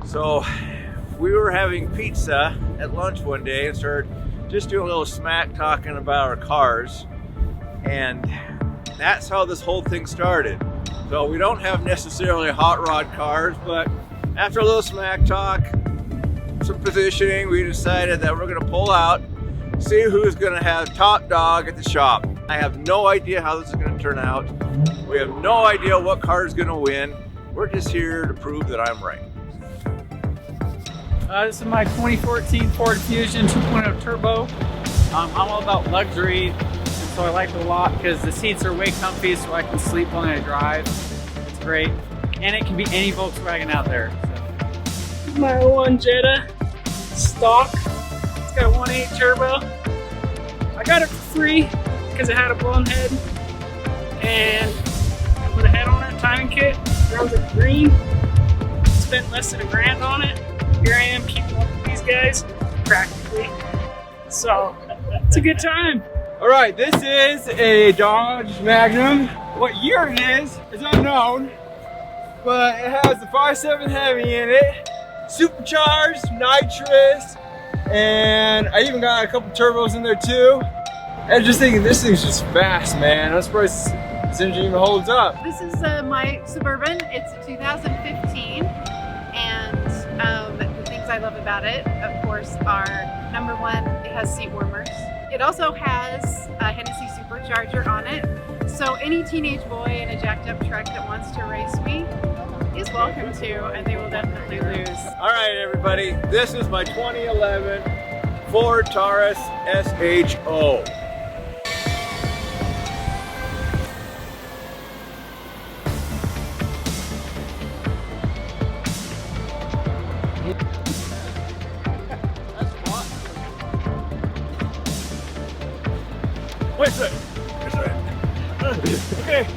So we were having pizza at lunch one day and started just doing a little smack talking about our cars, and that's how this whole thing started. So we don't have necessarily hot rod cars, but after a little smack talk, some positioning, we decided that we're gonna pull out, see who's gonna have top dog at the shop. I have no idea how this is gonna turn out. We have no idea what car is gonna win. We're just here to prove that I'm right. This is my 2014 Ford Fusion 2.0 Turbo. I'm all about luxury, and so I like it a lot because the seats are way comfy, so I can sleep when I drive. It's great, and it can be any Volkswagen out there. So. My 01 Jetta stock. It's got a 1.8 turbo. I got it for free because it had a blown head, and I put a head on it, timing kit. Runs it green. Spent less than $1,000 on it. Here I am keeping up with these guys, practically. So, it's a good time. All right, this is a Dodge Magnum. What year it is unknown, but it has the 5.7 Hemi in it, supercharged, nitrous, and I even got a couple turbos in there too. And just thinking, this thing's just fast, man. I'm surprised this engine even holds up. This is my Suburban. It's a 2015, and the things I love about it, of course, are number one, it has seat warmers. It also has a Hennessy supercharger on it, so any teenage boy in a jacked up truck that wants to race me is welcome to, and they will definitely lose. All right, everybody, this is my 2011 Ford Taurus SHO. Wait a second. Okay.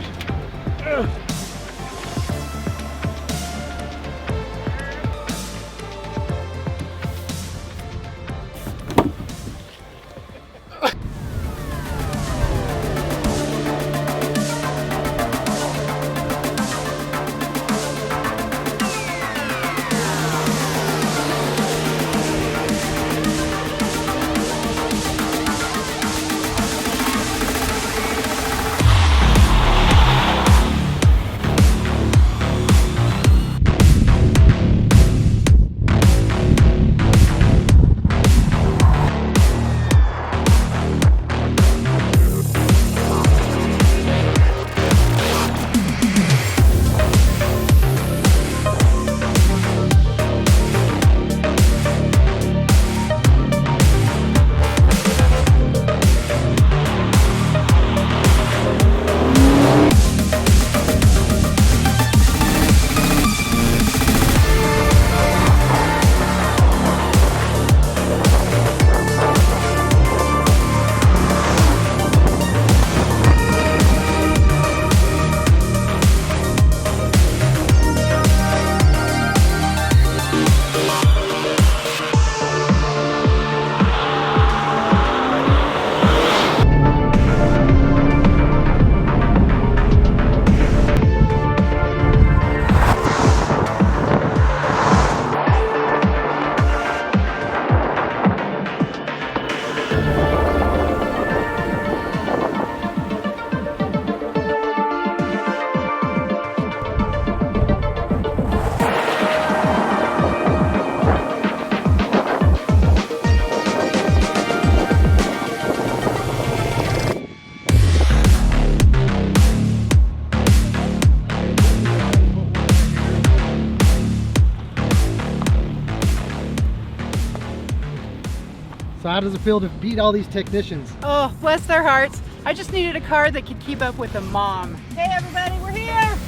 So how does it feel to beat all these technicians? Oh, bless their hearts. I just needed a car that could keep up with a mom. Hey everybody, we're here!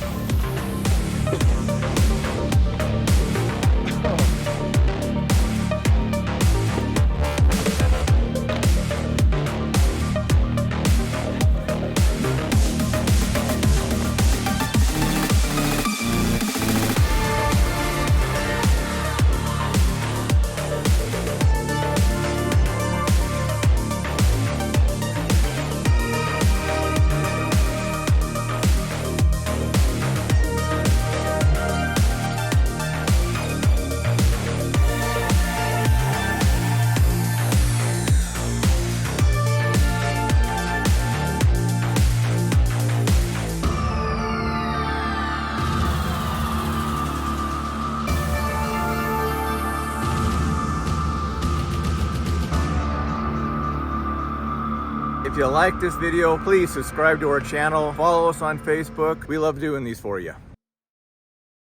If you like this video, please subscribe to our channel, follow us on Facebook. We love doing these for you.